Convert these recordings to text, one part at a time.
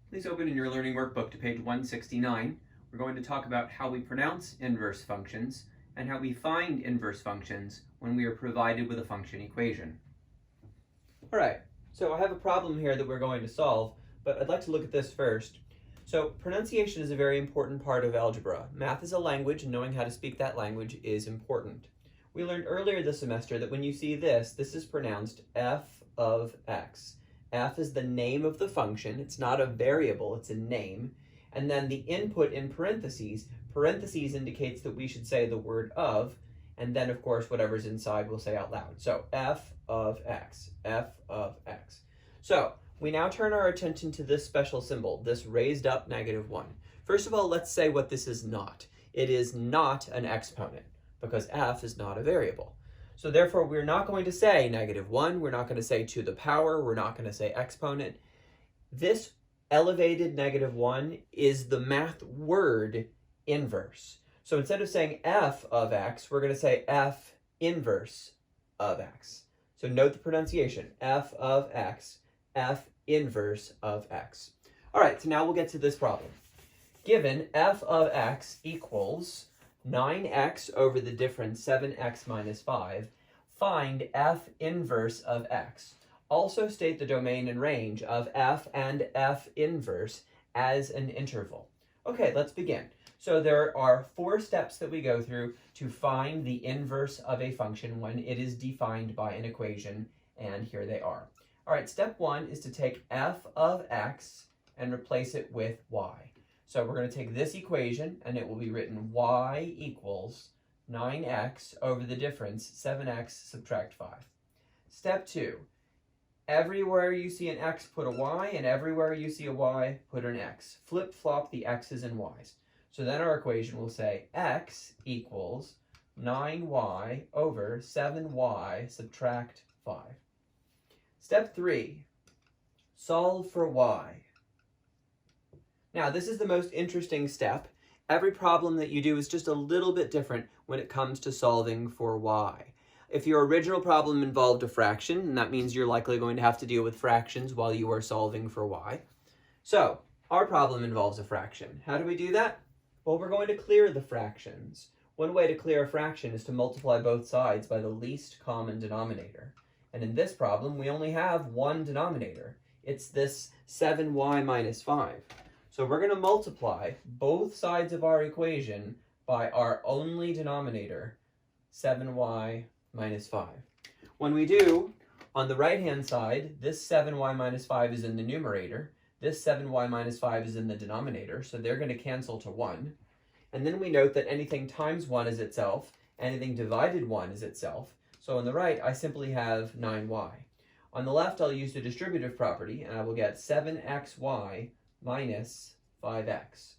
Please open in your learning workbook to page 169. We're going to talk about how we pronounce inverse functions and how we find inverse functions when we are provided with a function equation. All right, so I have a problem here that we're going to solve, but I'd like to look at this first. So pronunciation is a very important part of algebra. Math is a language, and knowing how to speak that language is important. We learned earlier this semester that when you see this is pronounced f of x. F is the name of the function. It's not a variable, it's a name. And then the input in parentheses indicates that we should say the word of, and then of course whatever's inside we'll say out loud. So f of x, f of x. So we now turn our attention to this special symbol, this raised up -1. First of all, let's say what this is not. It is not an exponent, because f is not a variable. So therefore, we're not going to say -1, we're not going to say to the power, we're not going to say exponent. This elevated -1 is the math word inverse. So instead of saying f of x, we're going to say f inverse of x. So note the pronunciation, f of x, f inverse of x. All right, so now we'll get to this problem. Given f of x equals 9x over the difference 7x minus 5, find f inverse of x. Also state the domain and range of f and f inverse as an interval. Okay, let's begin. So there are 4 steps that we go through to find the inverse of a function when it is defined by an equation, and here they are. All right, step 1 is to take f of x and replace it with y. So we're going to take this equation, and it will be written y equals 9x over the difference 7x subtract 5. Step 2, everywhere you see an x, put a y, and everywhere you see a y, put an x. Flip-flop the x's and y's. So then our equation will say x equals 9y over 7y subtract 5. Step 3, solve for y. Now, this is the most interesting step. Every problem that you do is just a little bit different when it comes to solving for y. If your original problem involved a fraction, and that means you're likely going to have to deal with fractions while you are solving for y. So, our problem involves a fraction. How do we do that? Well, we're going to clear the fractions. One way to clear a fraction is to multiply both sides by the least common denominator. And in this problem, we only have one denominator. It's this 7y minus 5. So we're going to multiply both sides of our equation by our only denominator, 7y minus 5. When we do, on the right-hand side, this 7y minus 5 is in the numerator. This 7y minus 5 is in the denominator, so they're going to cancel to 1. And then we note that anything times 1 is itself, anything divided 1 is itself. So on the right, I simply have 9y. On the left, I'll use the distributive property, and I will get 7xy minus 5x.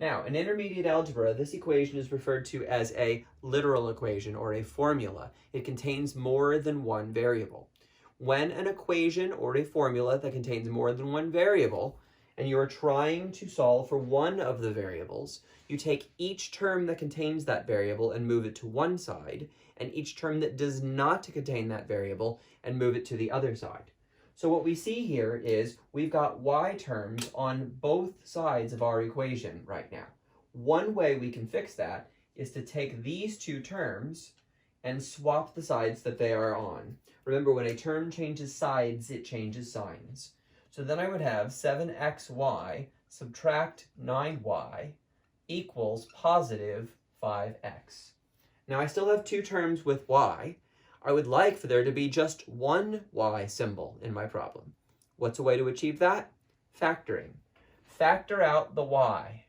Now, in intermediate algebra, this equation is referred to as a literal equation or a formula. It contains more than one variable. When an equation or a formula that contains more than one variable, and you are trying to solve for one of the variables, you take each term that contains that variable and move it to one side, and each term that does not contain that variable and move it to the other side. So what we see here is we've got y terms on both sides of our equation right now. One way we can fix that is to take these two terms and swap the sides that they are on. Remember, when a term changes sides, it changes signs. So then I would have 7xy subtract 9y equals positive 5x. Now I still have two terms with y. I would like for there to be just one y symbol in my problem. What's a way to achieve that? Factoring. Factor out the y.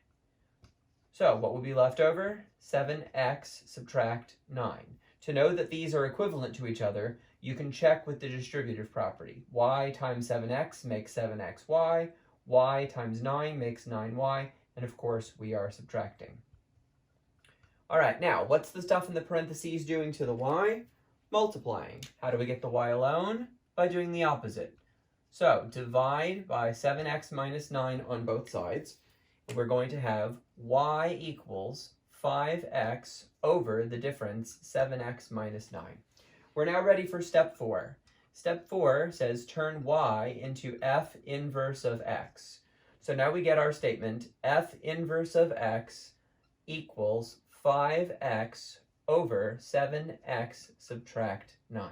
So what will be left over? 7x subtract 9. To know that these are equivalent to each other, you can check with the distributive property. Y times 7x makes 7xy, y times 9 makes 9y, and of course we are subtracting. All right, now what's the stuff in the parentheses doing to the y? Multiplying. How do we get the y alone? By doing the opposite. So divide by 7x minus 9 on both sides. We're going to have y equals 5x over the difference 7x minus 9. We're now ready for step 4. Step 4 says turn y into f inverse of x. So now we get our statement, f inverse of x equals 5x over 7x subtract 9.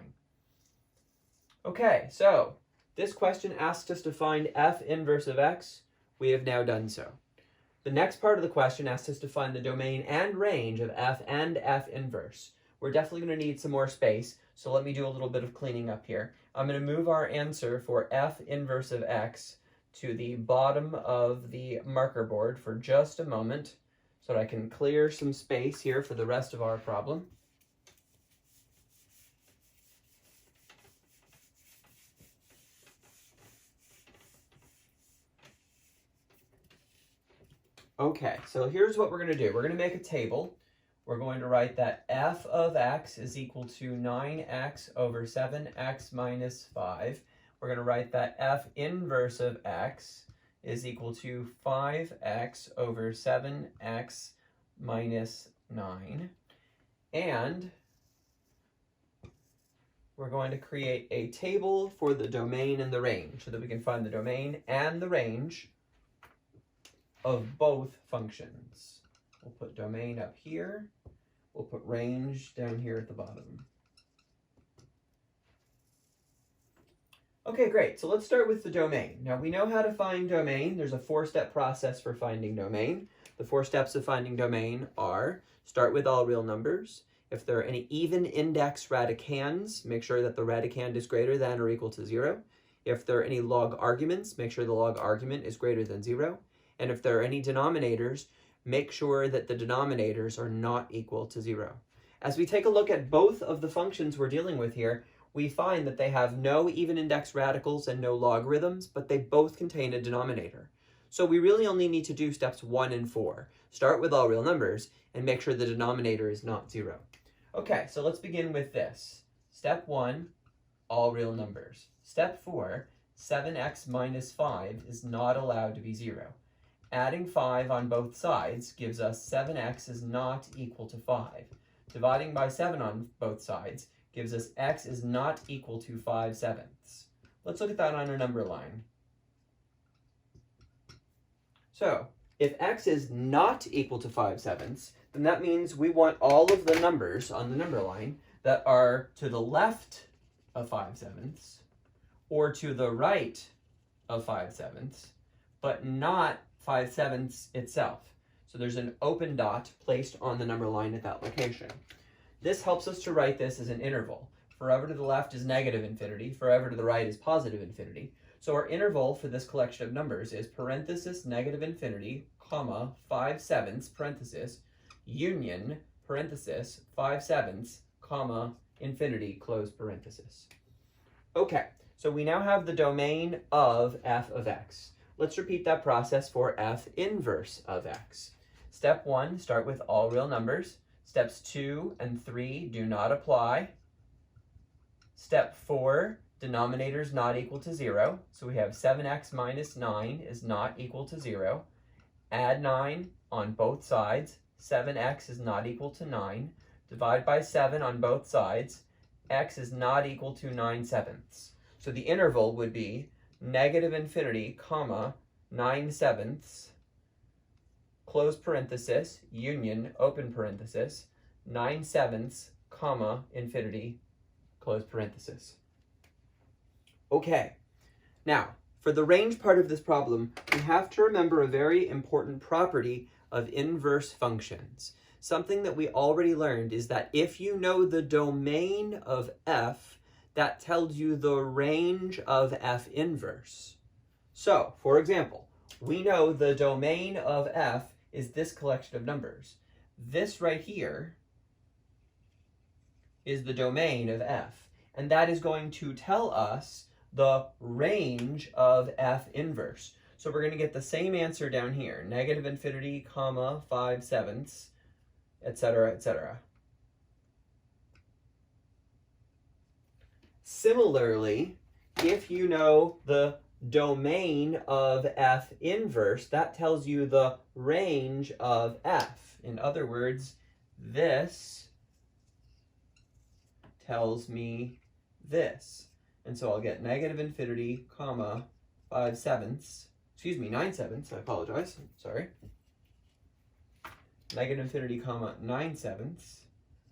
Okay, so this question asks us to find f inverse of x. We have now done so. The next part of the question asks us to find the domain and range of f and f inverse. We're definitely going to need some more space, so let me do a little bit of cleaning up here. I'm going to move our answer for f inverse of x to the bottom of the marker board for just a moment so that I can clear some space here for the rest of our problem. Okay, so here's what we're going to do. We're going to make a table. We're going to write that f of x is equal to 9x over 7x minus 5. We're going to write that f inverse of x is equal to 5x over 7x minus 9. And we're going to create a table for the domain and the range so that we can find the domain and the range of both functions. We'll put domain up here. We'll put range down here at the bottom. Okay, great. So let's start with the domain. Now we know how to find domain. There's a 4-step process for finding domain. The 4 steps of finding domain are: start with all real numbers. If there are any even index radicands, make sure that the radicand is greater than or equal to 0. If there are any log arguments, make sure the log argument is greater than 0. And if there are any denominators, make sure that the denominators are not equal to 0. As we take a look at both of the functions we're dealing with here, we find that they have no even index radicals and no logarithms, but they both contain a denominator. So we really only need to do steps 1 and 4. Start with all real numbers and make sure the denominator is not 0. Okay, so let's begin with this. Step 1, all real numbers. Step 4, 7x minus 5 is not allowed to be 0. Adding 5 on both sides gives us 7x is not equal to 5. Dividing by 7 on both sides gives us x is not equal to 5/7. Let's look at that on our number line. So, if x is not equal to 5/7, then that means we want all of the numbers on the number line that are to the left of 5/7 or to the right of 5/7, but not 5/7 itself. So there's an open dot placed on the number line at that location. This helps us to write this as an interval. Forever to the left is negative infinity, forever to the right is positive infinity. So our interval for this collection of numbers is parenthesis negative infinity, comma, 5/7, parenthesis, union, parenthesis, 5/7, comma, infinity, close parenthesis. Okay, so we now have the domain of f of x. Let's repeat that process for f inverse of x. Step 1, start with all real numbers. Steps 2 and 3 do not apply. Step 4, denominators not equal to 0. So we have 7x minus 9 is not equal to 0. Add 9 on both sides. 7x is not equal to 9. Divide by 7 on both sides. X is not equal to 9/7. So the interval would be negative infinity, comma, 9/7, close parenthesis, union, open parenthesis, 9/7, comma, infinity, close parenthesis. Okay, now, for the range part of this problem, we have to remember a very important property of inverse functions. Something that we already learned is that if you know the domain of f, that tells you the range of f inverse. So, for example, we know the domain of f is this collection of numbers. This right here is the domain of f, and that is going to tell us the range of f inverse. So we're going to get the same answer down here, negative infinity, comma, 5/7, etc., etc. Similarly, if you know the domain of f inverse, that tells you the range of f. In other words, this tells me this. And so I'll get negative infinity, comma, 5/7. 9/7, I apologize, sorry. Negative infinity, comma, 9/7,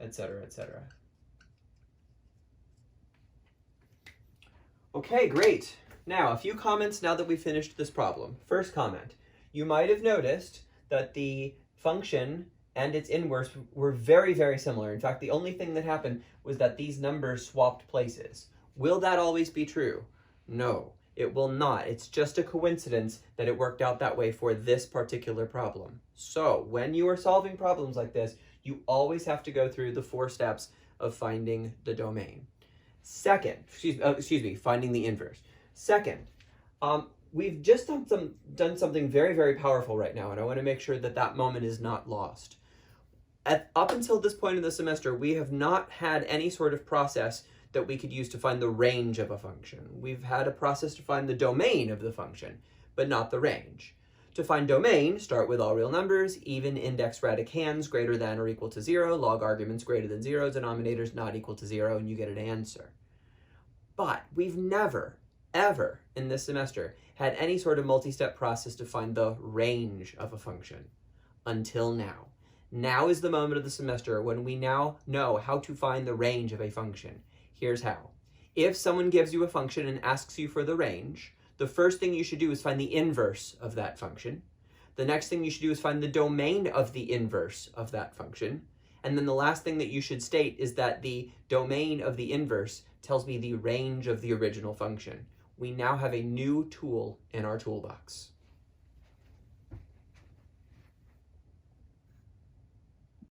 etc., etc. Okay, great. Now, a few comments now that we've finished this problem. First comment, you might have noticed that the function and its inverse were very, very similar. In fact, the only thing that happened was that these numbers swapped places. Will that always be true? No, it will not. It's just a coincidence that it worked out that way for this particular problem. So when you are solving problems like this, you always have to go through the 4 steps of finding the domain. Second, finding the inverse. Second, we've just done something very, very powerful right now, and I want to make sure that that moment is not lost. Up until this point in the semester, we have not had any sort of process that we could use to find the range of a function. We've had a process to find the domain of the function, but not the range. To find domain, start with all real numbers, even index radicands greater than or equal to 0, log arguments greater than 0, denominators not equal to 0, and you get an answer. But we've never, ever in this semester had any sort of multi-step process to find the range of a function until now. Now is the moment of the semester when we now know how to find the range of a function. Here's how. If someone gives you a function and asks you for the range, the first thing you should do is find the inverse of that function. The next thing you should do is find the domain of the inverse of that function. And then the last thing that you should state is that the domain of the inverse tells me the range of the original function. We now have a new tool in our toolbox.